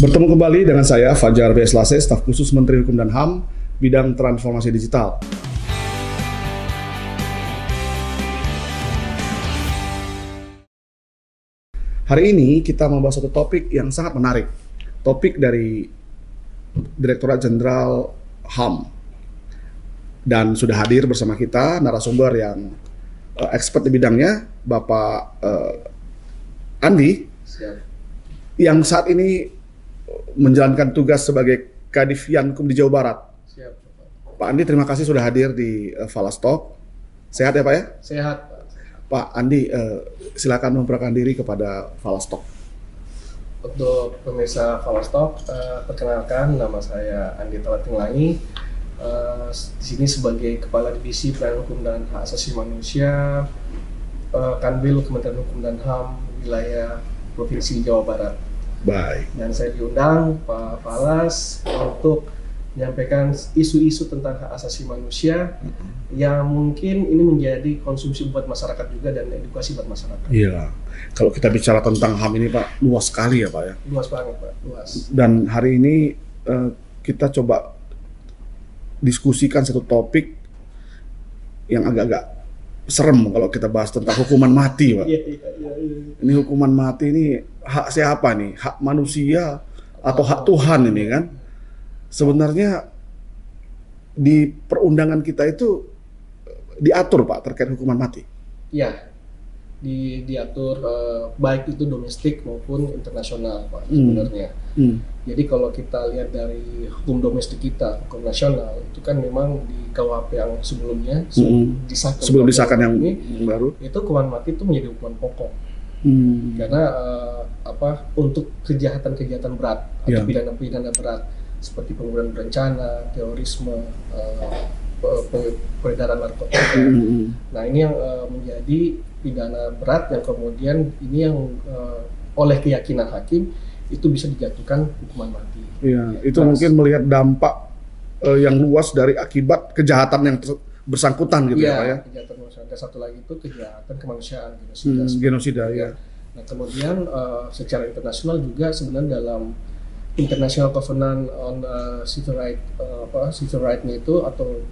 Bertemu kembali dengan saya, Fajar B. Slase, staf khusus Menteri Hukum dan HAM, bidang transformasi digital. Hari ini kita membahas satu topik yang sangat menarik. Topik dari Direktorat Jenderal HAM. Dan sudah hadir bersama kita narasumber yang expert di bidangnya, Bapak Andi. Siap. Yang saat ini menjalankan tugas sebagai Kadif Yankum di Jawa Barat. Siap, Pak Andi, terima kasih sudah hadir di Falastalk. Sehat ya Pak ya? Sehat, Pak. Pak Andi, silakan memperkenalkan diri kepada Falastalk. Untuk pemirsa Falastalk, perkenalkan nama saya Andi Talatinglangi. Di sini sebagai Kepala Divisi Pelayanan Hukum dan Hak Asasi Manusia, Kanwil Kementerian Hukum dan HAM wilayah Provinsi Jawa Barat. Baik. Dan saya diundang Pak Falas untuk menyampaikan isu-isu tentang hak asasi manusia yang mungkin ini menjadi konsumsi buat masyarakat juga dan edukasi buat masyarakat. Iya. Kalau kita bicara tentang HAM ini Pak, luas sekali ya Pak ya. Luas banget Pak, luas. Dan hari ini kita coba diskusikan satu topik yang agak-agak serem kalau kita bahas tentang hukuman mati Pak. Iya. Ini hukuman mati ini hak siapa nih? Hak manusia atau hak Tuhan ini kan? Sebenarnya di perundangan kita itu diatur Pak terkait hukuman mati. Iya, diatur baik itu domestik maupun internasional Pak sebenarnya. Jadi kalau kita lihat dari hukum domestik kita, hukum nasional itu kan memang di KUHP yang sebelumnya sebelum disahkan yang baru itu hukuman mati itu menjadi hukuman pokok. Karena untuk kejahatan-kejahatan berat atau pidana-pidana berat seperti pembunuhan berencana, terorisme, peredaran narkotika. Nah ini yang menjadi pidana berat yang kemudian ini yang oleh keyakinan hakim itu bisa dijatuhkan hukuman mati. Iya, itu mungkin melihat dampak yang luas dari akibat kejahatan yang bersangkutan gitu ya Pak ya. Kejahatan manusia. Satu lagi itu kejahatan kemanusiaan, genosida ya. Nah kemudian secara internasional juga sebenarnya dalam International Covenant on Civil Right-nya itu atau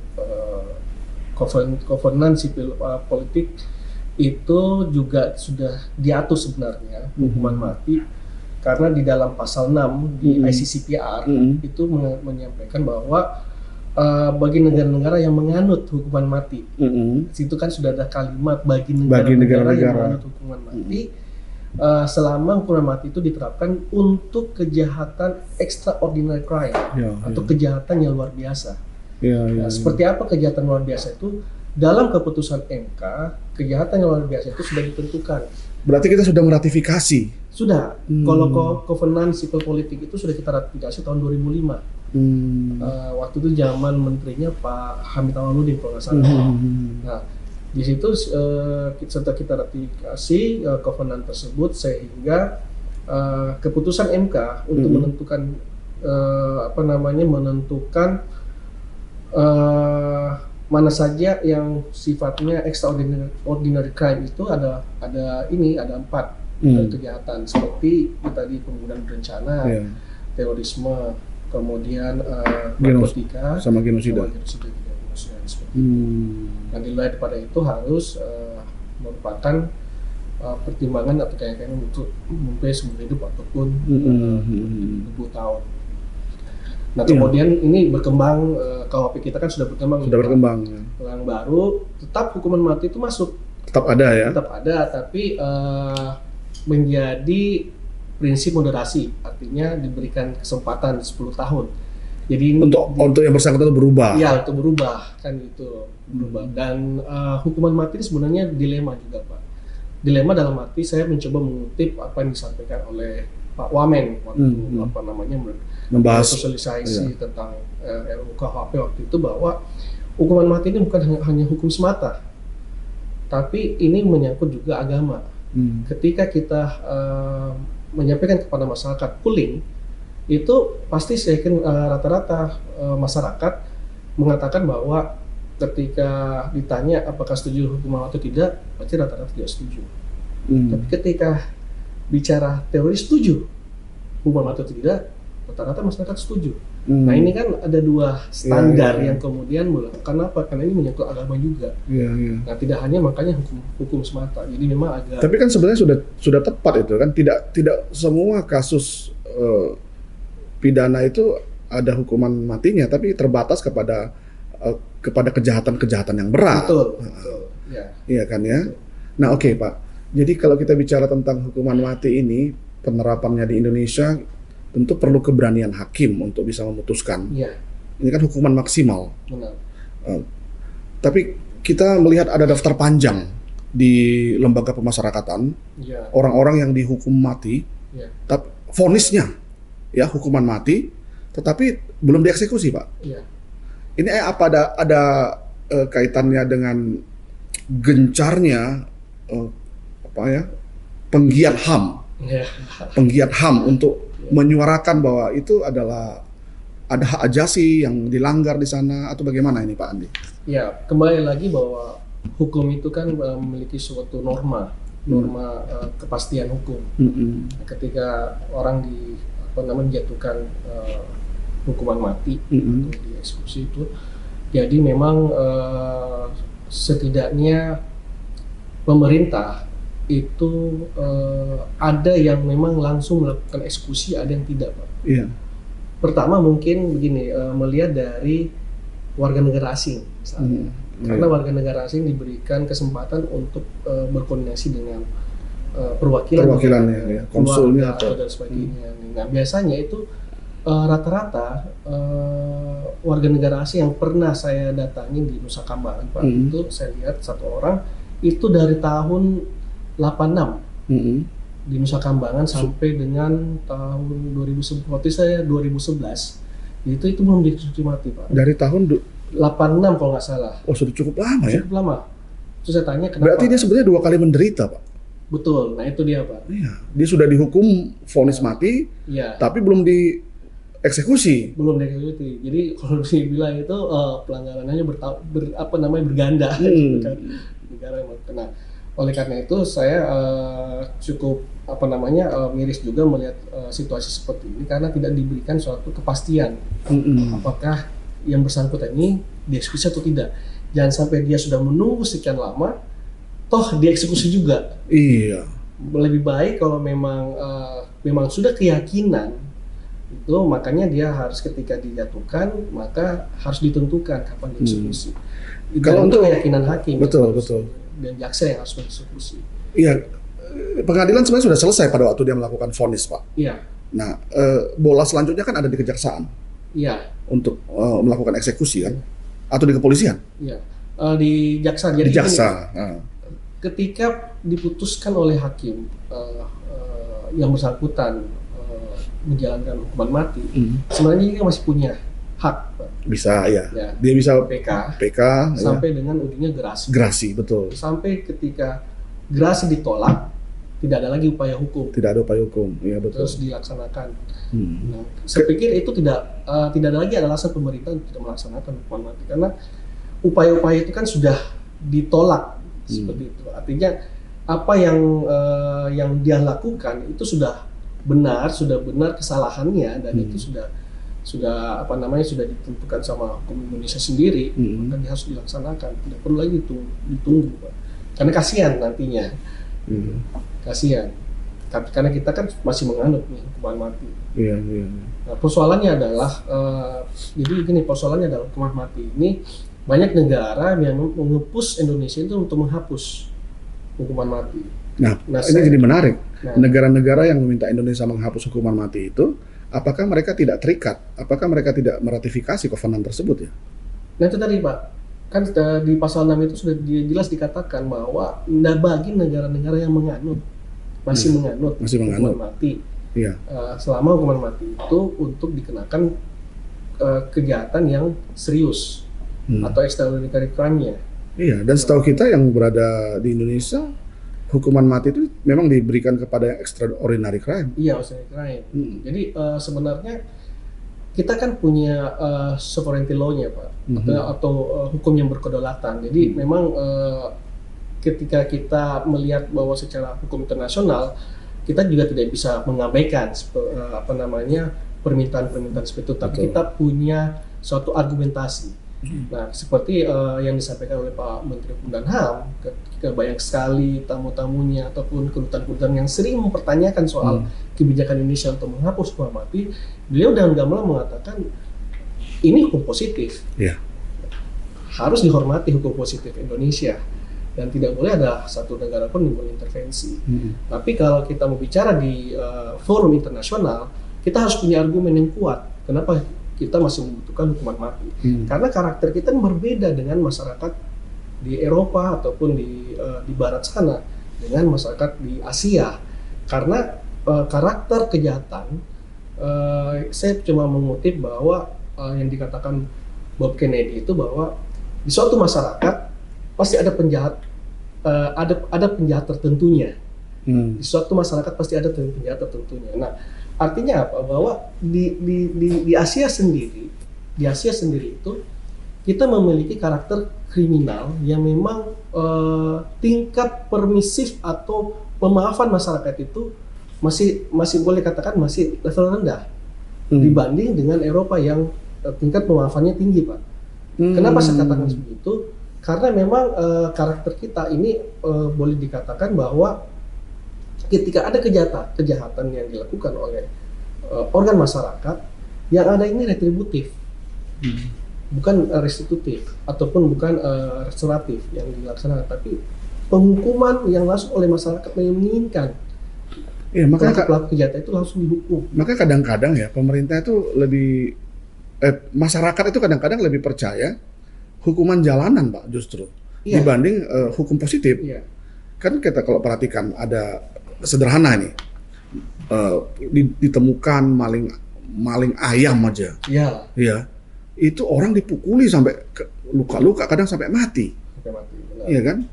Covenant Sipil Politik itu juga sudah diatur sebenarnya hukuman mati karena di dalam pasal 6 di ICCPR itu menyampaikan bahwa bagi negara-negara yang menganut hukuman mati, situ kan sudah ada kalimat bagi negara-negara yang menganut hukuman mati, selama hukuman mati itu diterapkan untuk kejahatan extraordinary crime atau kejahatan yang luar biasa. Seperti apa kejahatan luar biasa itu? Dalam keputusan MK, kejahatan yang luar biasa itu sudah ditentukan. Berarti kita sudah meratifikasi? Sudah. Kalau Covenant Sipil Politik itu sudah kita ratifikasi tahun 2005. Waktu itu zaman menterinya Pak Hamid Awaludin kalau nggak salah. Nah, di situ setelah kita ratifikasi Covenant tersebut sehingga keputusan MK untuk menentukan mana saja yang sifatnya extraordinary crime itu ada 4 kejahatan seperti tadi pembunuhan berencana, terorisme, kemudian narkotika sama genosida. Nah, nilai daripada itu harus merupakan pertimbangan atau kayak untuk sampai seumur hidup ataupun 20 tahun. Nah kemudian ini berkembang, KUHP kita kan sudah berkembang. Yang baru tetap hukuman mati itu masuk. Tetap ada ya? Tetap ada, tapi menjadi prinsip moderasi, artinya diberikan kesempatan 10 tahun. Jadi untuk yang bersangkutan itu berubah. Iya, untuk berubah kan itu berubah. Dan hukuman mati ini sebenarnya dilema juga Pak. Dilema dalam arti saya mencoba mengutip apa yang disampaikan oleh Pak Wamen waktu membahas sosialisasi tentang RUU KUHP waktu itu, bahwa hukuman mati ini bukan hanya hukum semata, tapi ini menyangkut juga agama. Ketika kita menyampaikan kepada masyarakat pooling, itu pasti saya yakin rata-rata masyarakat mengatakan bahwa ketika ditanya apakah setuju hukuman mati atau tidak, pasti rata-rata tidak setuju. Tapi ketika bicara teroris setuju hukuman mati atau tidak, rata-rata masyarakat setuju. Nah ini kan ada dua standar yang kemudian kenapa? Karena ini menyangkut agama juga. Nah tidak hanya makanya hukum semata. Jadi memang agak. Tapi kan sebenarnya sudah tepat itu kan, tidak semua kasus pidana itu ada hukuman matinya, tapi terbatas kepada kejahatan-kejahatan yang berat. Betul. Ya. Iya kan ya. Nah oke, Pak. Jadi kalau kita bicara tentang hukuman mati ini, penerapannya di Indonesia tentu perlu keberanian hakim untuk bisa memutuskan. Iya. Ini kan hukuman maksimal. Benar. Tapi kita melihat ada daftar panjang di lembaga pemasyarakatan, orang-orang yang dihukum mati, tapi vonisnya ya hukuman mati, tetapi belum dieksekusi, Pak. Iya. Ini apa ada kaitannya dengan gencarnya penggiat HAM, penggiat HAM untuk menyuarakan bahwa itu adalah ada hak ajasi yang dilanggar di sana, atau bagaimana ini Pak Andi? Ya, kembali lagi bahwa hukum itu kan memiliki suatu norma kepastian hukum. Ketika orang dijatuhkan hukuman mati atau dieksekusi itu, jadi memang setidaknya pemerintah itu ada yang memang langsung melakukan eksekusi, ada yang tidak, Pak. Iya. Pertama mungkin begini, melihat dari warga negara asing misalnya. Karena warga negara asing diberikan kesempatan untuk berkoordinasi dengan perwakilannya, ya, konsulnya atau dan sebagainya. Nah, biasanya itu rata-rata warga negara asing yang pernah saya datangi di Nusa Kambangan, Pak, itu saya lihat satu orang itu dari tahun 86 di Nusa Kambangan sampai dengan tahun 2011, saya 2011 itu belum dieksekusi mati, Pak. Dari tahun 86 kalau nggak salah. Oh, sudah cukup lama ya? Cukup lama. Terus saya tanya kenapa. Berarti dia sebenarnya 2 kali menderita, Pak. Betul. Nah itu dia, Pak. Iya. Dia sudah dihukum vonis mati, tapi belum dieksekusi. Belum dieksekusi. Jadi kalau dibilang itu pelanggarannya berganda. Negara yang kena. Oleh karena itu saya cukup miris juga melihat situasi seperti ini karena tidak diberikan suatu kepastian apakah yang bersangkutan ini dieksekusi atau tidak. Jangan sampai dia sudah menunggu sekian lama, toh dieksekusi juga. Iya. Lebih baik kalau memang sudah keyakinan itu, makanya dia harus ketika dijatuhkan maka harus ditentukan kapan dieksekusi. Kalau untuk keyakinan hakim. Betul. Dan jaksa yang harus mengeksekusi. Iya, pengadilan sebenarnya sudah selesai pada waktu dia melakukan vonis, Pak. Iya. Nah, bola selanjutnya kan ada di kejaksaan. Iya. Untuk melakukan eksekusi kan, atau di kepolisian. Iya. Di jaksa. Jadi di jaksa. Ketika diputuskan oleh hakim yang bersangkutan menjalankan hukuman mati, sebenarnya dia masih punya hak, Pak. Bisa, ya. Dia bisa PK sampai dengan ujungnya gerasi. Gerasi, betul. Sampai ketika gerasi ditolak, tidak ada lagi upaya hukum. Tidak ada upaya hukum, iya betul. Terus dilaksanakan. Nah, saya pikir itu tidak ada lagi alasan pemerintah untuk tidak melaksanakan hukuman mati karena upaya-upaya itu kan sudah ditolak seperti itu. Artinya apa yang dia lakukan itu sudah benar kesalahannya dan itu sudah ditentukan sama hukum Indonesia sendiri, maka dia harus dilaksanakan, tidak perlu lagi ditunggu, Pak. Karena kasihan nantinya, kasihan. Karena kita kan masih menganut nih hukuman mati. Iya. Nah, persoalannya adalah, persoalannya adalah hukuman mati ini banyak negara yang mengepus Indonesia itu untuk menghapus hukuman mati. Nah ini jadi menarik. Negara-negara yang meminta Indonesia menghapus hukuman mati itu, apakah mereka tidak terikat? Apakah mereka tidak meratifikasi kovenan tersebut ya? Nah itu tadi, Pak, kan di pasal 6 itu sudah jelas dikatakan bahwa bagi negara-negara yang masih menganut hukuman mati, selama hukuman mati itu untuk dikenakan kejahatan yang serius atau extraordinary crime-nya. Iya, dan setahu kita yang berada di Indonesia, hukuman mati itu memang diberikan kepada yang extraordinary crime. Iya, extraordinary crime. Jadi sebenarnya kita kan punya sovereignty law-nya, Pak, atau hukum yang berkedaulatan. Jadi memang ketika kita melihat bahwa secara hukum internasional kita juga tidak bisa mengabaikan permintaan-permintaan seperti itu, tapi Betul. kita punya suatu argumentasi. Nah, seperti yang disampaikan oleh Pak Menteri Hukum dan HAM, ketika banyak sekali tamu-tamunya ataupun kedutaan-kedutaan yang sering mempertanyakan soal kebijakan Indonesia untuk menghapus hukuman mati, beliau dengan gamblang mengatakan ini hukum positif. Iya. Harus dihormati hukum positif Indonesia dan tidak boleh ada satu negara pun yang berintervensi. Tapi kalau kita mau bicara di forum internasional, kita harus punya argumen yang kuat. Kenapa kita masih membutuhkan hukuman mati? Karena karakter kita berbeda dengan masyarakat di Eropa ataupun di Barat sana, dengan masyarakat di Asia. Karena karakter kejahatan, saya cuma mengutip bahwa yang dikatakan Bob Kennedy itu bahwa di suatu masyarakat pasti ada penjahat, ada penjahat tertentunya. Di suatu masyarakat pasti ada penjahat tertentunya. Nah, artinya apa? Bahwa di Asia sendiri, itu kita memiliki karakter kriminal yang memang tingkat permisif atau pemaafan masyarakat itu masih boleh katakan masih level rendah dibanding dengan Eropa yang tingkat pemaafannya tinggi, Pak. Kenapa saya katakan begitu? Karena memang karakter kita ini boleh dikatakan bahwa ketika ada kejahatan yang dilakukan oleh organ masyarakat, yang ada ini retributif, bukan restitutif ataupun bukan restoratif yang dilaksanakan, tapi penghukuman yang langsung oleh masyarakat yang menginginkan. Iya, makanya pelaku kejahatan itu langsung dihukum. Makanya kadang-kadang ya pemerintah itu lebih masyarakat itu kadang-kadang lebih percaya hukuman jalanan, Pak, justru dibanding hukum positif. Iya. Kan kita kalau perhatikan ada sederhana nih, ditemukan maling ayam aja, ya itu orang dipukuli sampai luka-luka, kadang sampai mati, iya kan?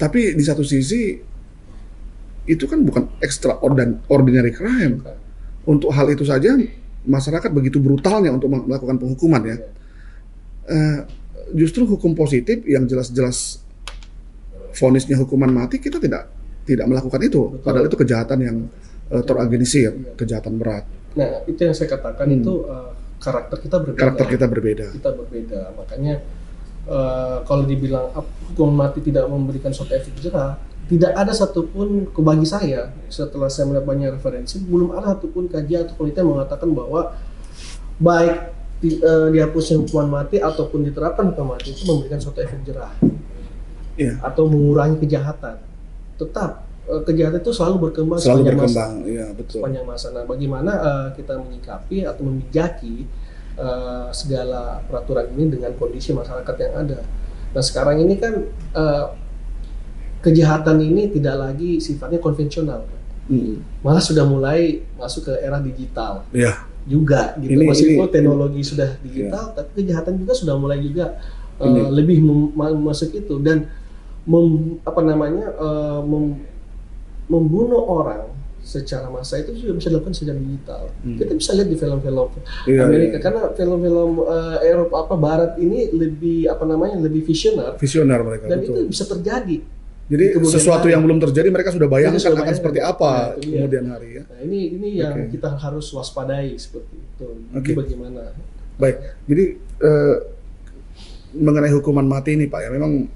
Tapi di satu sisi itu kan bukan extraordinary crime. Untuk hal itu saja masyarakat begitu brutalnya untuk melakukan penghukuman ya. Justru hukum positif yang jelas-jelas vonisnya hukuman mati, kita tidak melakukan itu. Betul. Padahal itu kejahatan yang terorganisir, kejahatan berat. Nah, itu yang saya katakan itu karakter kita berbeda. Karakter kita berbeda. Kita berbeda. Makanya kalau dibilang hukuman mati tidak memberikan suatu efek jerah, tidak ada satupun, bagi saya setelah saya melihat banyak referensi, belum ada satupun kajian atau penelitian mengatakan bahwa baik dihapusnya hukuman mati ataupun diterapkan hukuman mati itu memberikan suatu efek jerah atau mengurangi kejahatan. Tetap kejahatan itu selalu berkembang sepanjang masa. Ya, betul. Sepanjang masa. Nah, bagaimana kita menyikapi atau memijaki segala peraturan ini dengan kondisi masyarakat yang ada. Nah, sekarang ini kan kejahatan ini tidak lagi sifatnya konvensional, malah sudah mulai masuk ke era digital. Juga gitu. Meskipun teknologi sudah digital, tapi kejahatan juga sudah mulai juga lebih masuk itu dan membunuh orang secara massa itu juga bisa dilakukan secara digital. Kita bisa lihat di film-film Amerika karena film-film Eropa Barat ini lebih lebih visioner mereka, dan betul. itu bisa terjadi. Jadi sesuatu yang belum terjadi mereka sudah bayangkan akan seperti apa kemudian hari ya. Nah, ini yang kita harus waspadai seperti itu. Itu bagaimana? Baik. Jadi mengenai hukuman mati ini, Pak, ya memang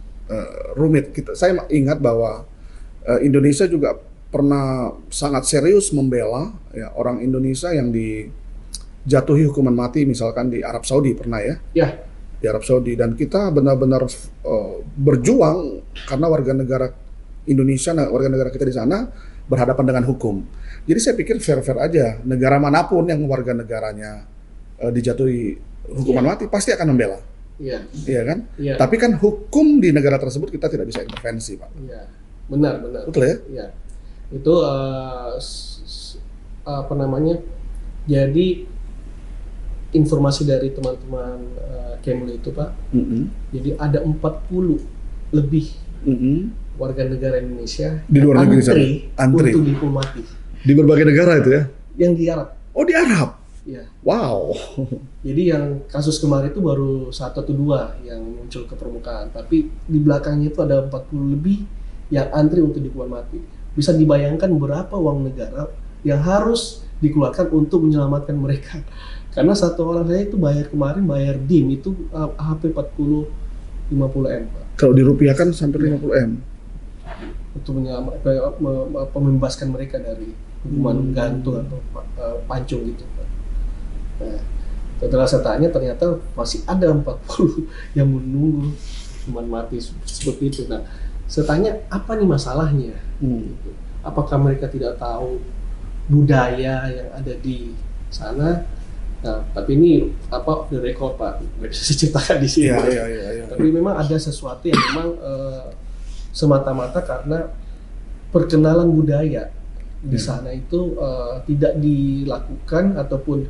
rumit. Saya ingat bahwa Indonesia juga pernah sangat serius membela ya orang Indonesia yang dijatuhi hukuman mati, misalkan di Arab Saudi pernah ya. Di Arab Saudi, dan kita benar-benar berjuang karena warga negara Indonesia, warga negara kita di sana berhadapan dengan hukum. Jadi saya pikir fair-fair aja, negara manapun yang warga negaranya dijatuhi hukuman mati pasti akan membela. Iya kan? Tapi kan hukum di negara tersebut kita tidak bisa intervensi, Pak. Benar. Betul ya? Iya. Itu jadi informasi dari teman-teman Kemlu itu, Pak. Jadi ada 40 lebih warga negara Indonesia di luar negeri antri untuk dihukum mati. Di berbagai negara itu ya? Yang di Arab. Oh, di Arab? Iya. Wow. Jadi yang kasus kemarin itu baru 1 atau 2 yang muncul ke permukaan, tapi di belakangnya itu ada 40 lebih yang antri untuk dihukuman mati. Bisa dibayangkan berapa uang negara yang harus dikeluarkan untuk menyelamatkan mereka. Karena satu orang saya itu kemarin bayar DIM itu HP 50 M, Pak. Kalau dirupiahkan sampai 50 M. Untuk membebaskan mereka dari hukuman gantung atau pancung gitu, Pak. Nah, setelah saya tanya ternyata masih ada 40 yang menunggu hukuman mati seperti itu. Nah, saya tanya apa nih masalahnya? Gitu. Apakah mereka tidak tahu budaya yang ada di sana? Nah, tapi ini off the record, Pak, nggak bisa diceritakan di sini. Iya. Tapi memang ada sesuatu yang memang semata-mata karena perkenalan budaya di sana itu tidak dilakukan ataupun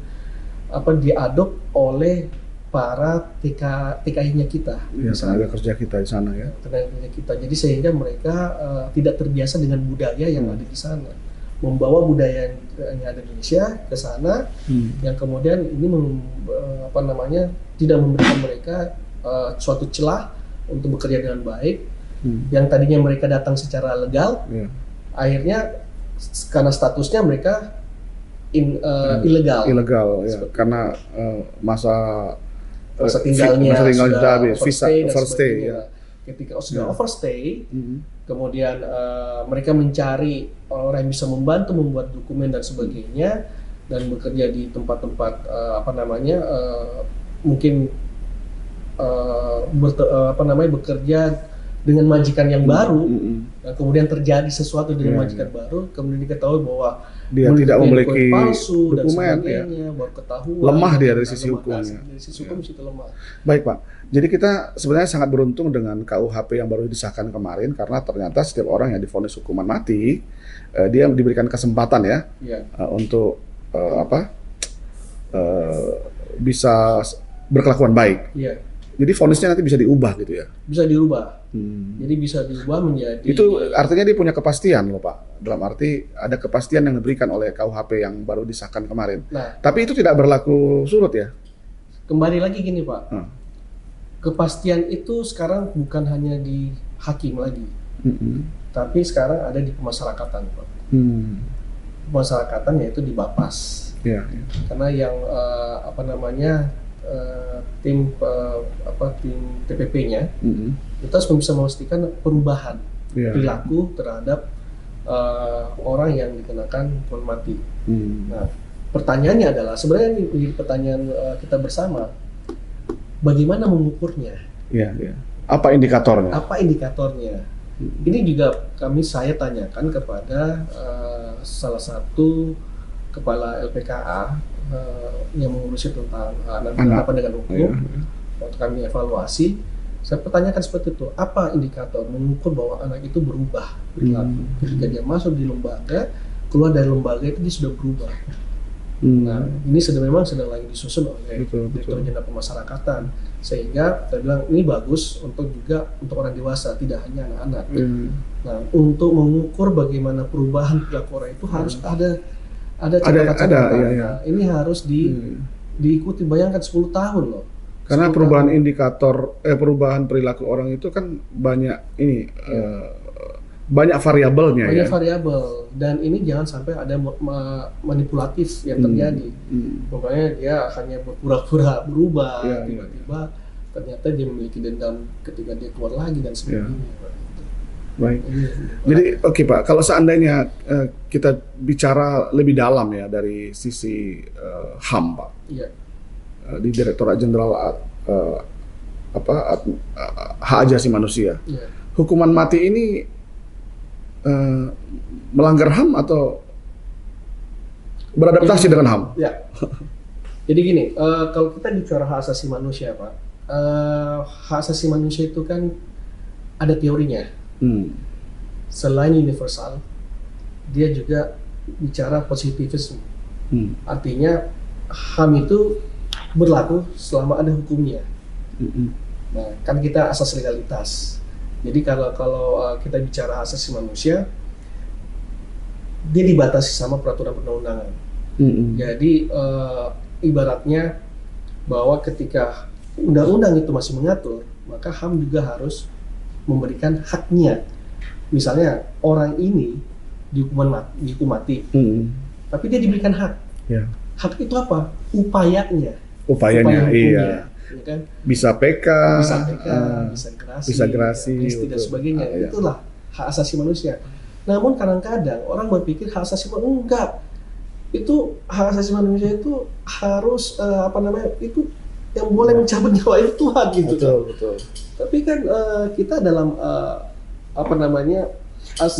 diadop oleh para TKI-nya kita. Iya, tenaga kerja kita di sana ya. Tenaga kerja kita. Jadi sehingga mereka tidak terbiasa dengan budaya yang ada di sana. Membawa budaya yang ada di Indonesia ke sana, yang kemudian ini tidak memberikan mereka suatu celah untuk bekerja dengan baik. Yang tadinya mereka datang secara legal, akhirnya karena statusnya mereka ilegal ya, karena masa tinggalnya sudah habis, visa overstay ya. Ketika sudah overstay, kemudian mereka mencari orang yang bisa membantu membuat dokumen dan sebagainya, dan bekerja di tempat-tempat mungkin bekerja dengan majikan yang baru, dan kemudian terjadi sesuatu dengan majikan baru, kemudian diketahui bahwa dia tidak memiliki palsu dan dokumen, sebagainya, baru ketahuan. Lemah dia dari sisi hukumnya. Dari sisi hukum itu lemah. Baik, Pak. Jadi kita sebenarnya sangat beruntung dengan KUHP yang baru disahkan kemarin, karena ternyata setiap orang yang divonis hukuman mati, dia diberikan kesempatan untuk bisa berkelakuan baik. Jadi vonisnya nanti bisa diubah gitu ya? Bisa diubah. Jadi bisa diubah menjadi... Itu artinya dia punya kepastian loh, Pak. Dalam arti ada kepastian yang diberikan oleh KUHP yang baru disahkan kemarin. Nah, tapi itu tidak berlaku surut ya? Kembali lagi gini, Pak. Kepastian itu sekarang bukan hanya di hakim lagi. Tapi sekarang ada di pemasyarakatan, Pak. Pemasyarakatan yaitu di Bapas. Karena yang tim TPP-nya kita harus bisa memastikan perubahan perilaku terhadap orang yang dikenakan hukuman mati. Nah, pertanyaannya adalah sebenarnya ini pertanyaan kita bersama, bagaimana mengukurnya? Apa indikatornya? Ini juga saya tanyakan kepada salah satu kepala LPKA yang mengurusi tentang anak dengan hukum. Waktu kami evaluasi, saya pertanyakan seperti itu, apa indikator mengukur bahwa anak itu berubah perilaku ketika dia masuk di lembaga, keluar dari lembaga itu dia sudah berubah. Nah, ini memang sedang lagi disusun oleh Direktur Jenderal Pemasyarakatan, sehingga saya bilang ini bagus untuk orang dewasa, tidak hanya anak-anak. Nah, untuk mengukur bagaimana perubahan perilaku orang itu harus ada catatan. Nah, ini harus diikuti, bayangkan 10 tahun loh. Karena perubahan perubahan perilaku orang itu kan banyak banyak variabelnya. Banyak variabel, dan ini jangan sampai ada manipulatif yang terjadi. Pokoknya dia hanya berpura-pura berubah, tiba-tiba ternyata dia memiliki dendam ketika dia keluar lagi dan sebagainya. Baik. Jadi oke, Pak, kalau seandainya kita bicara lebih dalam ya dari sisi HAM, Pak. Di Direktorat Jenderal Hak Asasi Manusia. Hukuman mati ini melanggar HAM atau beradaptasi dengan HAM? Jadi gini, kalau kita bicara hak asasi manusia, Pak, hak asasi manusia itu kan ada teorinya. Selain universal, dia juga bicara positivisme. Artinya HAM itu berlaku selama ada hukumnya. Nah, kan kita asas legalitas. Jadi kalau kita bicara hak asasi manusia, dia dibatasi sama peraturan perundang-undangan. Jadi ibaratnya bahwa ketika undang-undang itu masih mengatur, maka HAM juga harus memberikan haknya. Misalnya orang ini dihukum mati, tapi dia diberikan hak. Ya. Hak itu apa? Upayanya. Upayanya, iya. Ya kan? Bisa PK, bisa gerasi, amnesti dan sebagainya. Iya. Itulah hak asasi manusia. Namun kadang-kadang orang berpikir hak asasi manusia enggak. Itu hak asasi manusia itu harus itu yang boleh mencabut nyawa itu Tuhan gitu. Betul. Tapi kan kita dalam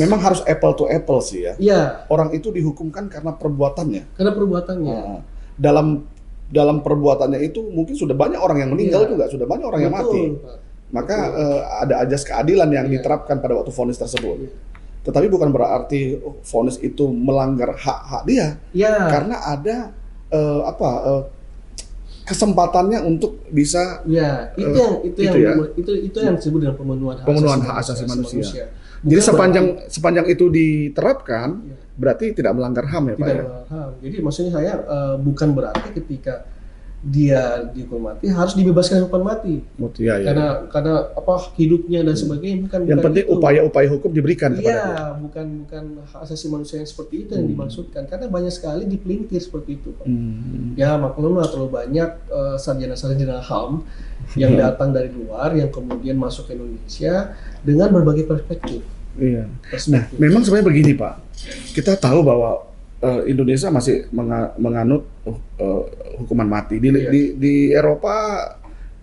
memang harus apple to apple sih ya. Iya. Orang itu dihukumkan karena perbuatannya. Karena perbuatannya. Dalam perbuatannya itu mungkin sudah banyak orang yang meninggal juga, sudah banyak orang yang mati. Maka ada ajas keadilan yang diterapkan pada waktu vonis tersebut. Tetapi bukan berarti vonis itu melanggar hak-hak dia. Karena ada kesempatannya untuk bisa itu yang disebut dengan pemenuhan hak asasi manusia. Jadi sepanjang itu diterapkan berarti tidak melanggar HAM ya Pak ya? Melanggar HAM. Jadi maksudnya saya bukan berarti ketika dia dihukum mati harus dibebaskan hukuman mati. Karena hidupnya dan sebagainya bukan. Yang penting upaya-upaya hukum diberikan kepada dia. bukan hak asasi manusia yang seperti itu yang dimaksudkan. Karena banyak sekali dipelintir seperti itu, Pak. Ya maklumlah terlalu banyak sarjana-sarjana HAM yang datang dari luar yang kemudian masuk ke Indonesia dengan berbagai perspektif. Iya. Nah, memang sebenarnya begini Pak, kita tahu bahwa Indonesia masih menganut hukuman mati. Di Eropa,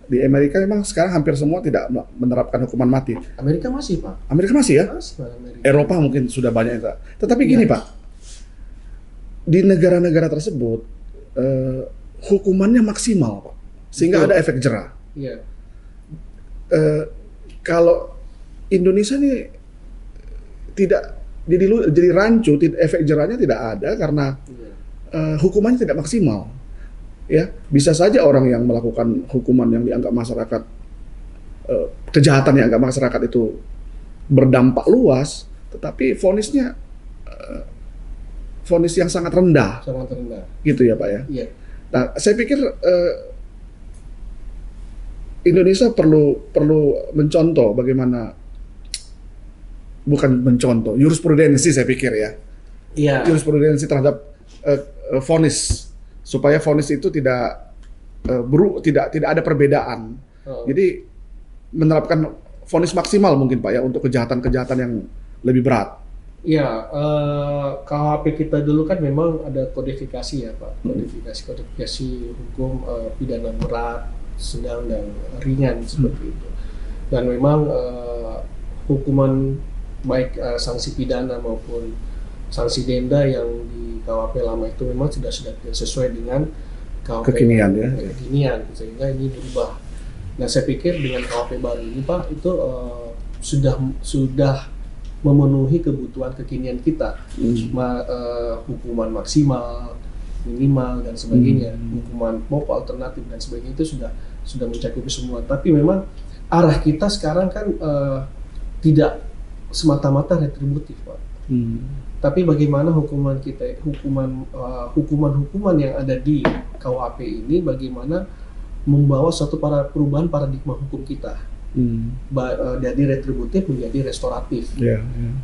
di Amerika memang sekarang hampir semua tidak menerapkan hukuman mati. Amerika masih Pak. Amerika masih ya? Masih, Amerika. Eropa mungkin sudah banyak. Tetapi gini Pak, di negara-negara tersebut hukumannya maksimal Pak, sehingga ada efek jera. Iya. Kalau Indonesia ini tidak jadi rancu, efek jerahnya tidak ada karena hukumannya tidak maksimal. Ya, bisa saja orang yang melakukan hukuman yang dianggap masyarakat kejahatan yang dianggap masyarakat itu berdampak luas, tetapi vonisnya vonis yang sangat rendah. Sangat rendah. Gitu ya Pak ya. Iya. Nah, saya pikir Indonesia perlu mencontoh bagaimana, bukan mencontoh, jurisprudensi saya pikir ya. Iya. Jurisprudensi terhadap vonis, supaya vonis itu tidak tidak ada perbedaan. Jadi menerapkan vonis maksimal mungkin Pak ya untuk kejahatan-kejahatan yang lebih berat. Iya, KUHP kita dulu kan memang ada kodifikasi ya Pak, kodifikasi hukum pidana berat, sedang dan ringan seperti itu. Dan memang hukuman baik sanksi pidana maupun sanksi denda yang di KUHP lama itu memang sudah sesuai dengan KUHP kekinian, sehingga ini berubah. Nah saya pikir dengan KUHP baru ini Pak itu sudah memenuhi kebutuhan kekinian kita, hukuman maksimal, minimal dan sebagainya, hukuman pokok, alternatif dan sebagainya itu sudah mencakupi semua. Tapi memang arah kita sekarang kan tidak semata-mata retributif Pak. Tapi bagaimana hukuman kita, hukuman yang ada di KUHP ini, bagaimana membawa suatu perubahan paradigma hukum kita. Dari retributif menjadi restoratif.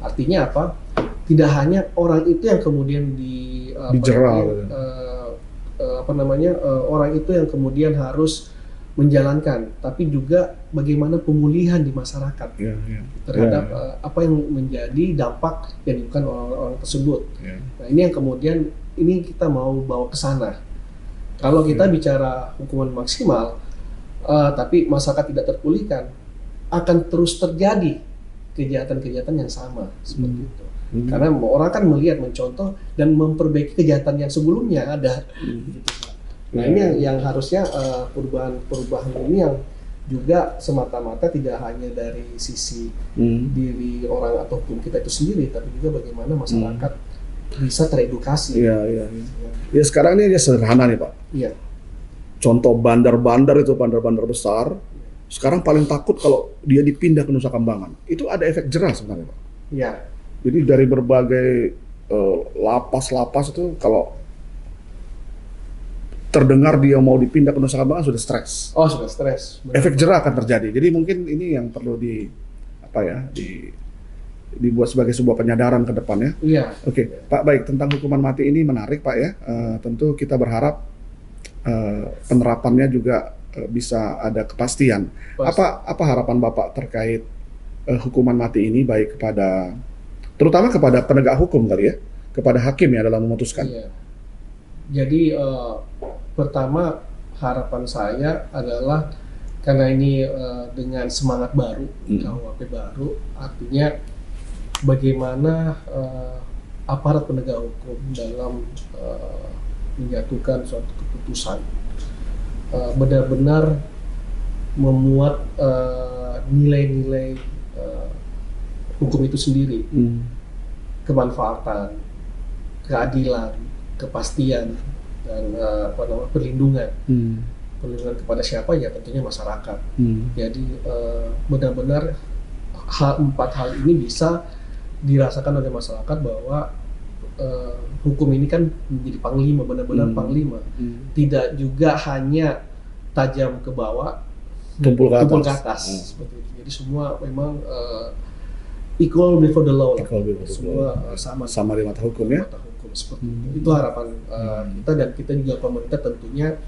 Artinya apa? Tidak hanya orang itu yang kemudian dijeral, orang itu yang kemudian harus menjalankan, tapi juga bagaimana pemulihan di masyarakat terhadap apa yang menjadi dampak yang dilakukan orang-orang tersebut. Nah ini yang kemudian ini kita mau bawa ke sana. Kalau kita bicara hukuman maksimal, tapi masyarakat tidak terpulihkan, akan terus terjadi kejahatan-kejahatan yang sama seperti itu. Karena orang kan melihat, mencontoh dan memperbaiki kejahatan yang sebelumnya ada. Nah ini yang harusnya perubahan ini yang juga semata-mata tidak hanya dari sisi diri orang atau hukum kita itu sendiri, tapi juga bagaimana masyarakat bisa teredukasi. Ya sekarang ini aja sederhana nih Pak. Iya. Contoh bandar-bandar besar, sekarang paling takut kalau dia dipindah ke Nusa Kambangan. Itu ada efek jerah sebenarnya Pak. Iya. Jadi dari berbagai lapas-lapas itu kalau terdengar dia mau dipindah ke Nusa Kambangan sudah stres. Oh sudah stres. Efek jerah akan terjadi. Jadi mungkin ini yang perlu dibuat sebagai sebuah penyadaran ke depannya. Iya. Oke, Pak, baik, tentang hukuman mati ini menarik Pak ya. Tentu kita berharap penerapannya juga bisa ada kepastian. Pasti. Apa harapan Bapak terkait hukuman mati ini, baik terutama kepada penegak hukum kali ya, kepada hakim ya dalam memutuskan. Iya. Jadi pertama harapan saya adalah karena ini dengan semangat baru, KUHP baru, artinya bagaimana aparat penegak hukum dalam menjatuhkan suatu keputusan benar-benar memuat nilai-nilai hukum itu sendiri, kemanfaatan, keadilan, kepastian, dan perlindungan. Perlindungan kepada siapa? Ya tentunya masyarakat. Jadi benar-benar empat hal ini bisa dirasakan oleh masyarakat bahwa hukum ini kan menjadi panglima, benar-benar panglima. Tidak juga hanya tajam ke bawah, tumpul ke atas. Seperti itu. Jadi semua memang equal before the law. Semua sama di mata hukum ya. Mata hukum seperti itu. Itu harapan kita, dan kita juga pemerintah tentunya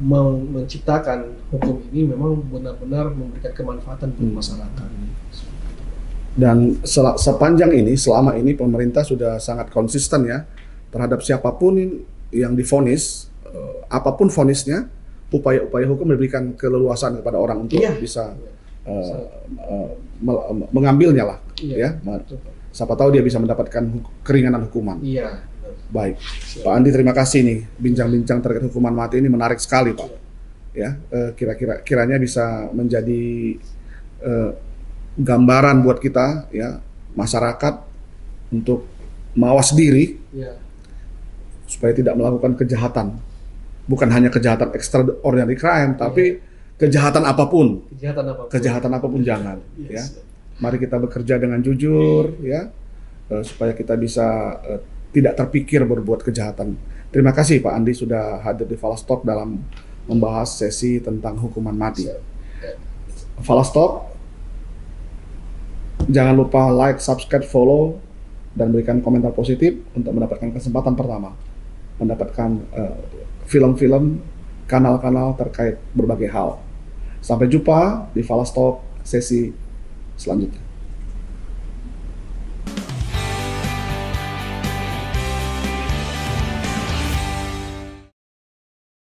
menciptakan hukum ini memang benar-benar memberikan kemanfaatan untuk masyarakat. Dan selama ini pemerintah sudah sangat konsisten ya terhadap siapapun yang divonis, apapun vonisnya, upaya-upaya hukum memberikan keleluasan kepada orang untuk bisa mengambilnya lah, ya. Siapa tahu dia bisa mendapatkan keringanan hukuman. Iya. Baik, Pak Andi, terima kasih nih, bincang-bincang terkait hukuman mati ini menarik sekali Pak. Ya, kiranya bisa menjadi gambaran buat kita ya, masyarakat, untuk mawas diri supaya tidak melakukan kejahatan. Bukan hanya kejahatan extraordinary crime, tapi kejahatan apapun. Kejahatan apapun jangan ya. Mari kita bekerja dengan jujur ya, supaya kita bisa tidak terpikir berbuat kejahatan. Terima kasih Pak Andi sudah hadir di Falastalk dalam membahas sesi tentang hukuman mati. Falastalk, jangan lupa like, subscribe, follow, dan berikan komentar positif untuk mendapatkan kesempatan pertama mendapatkan film-film, kanal-kanal terkait berbagai hal. Sampai jumpa di Falastalk sesi selanjutnya.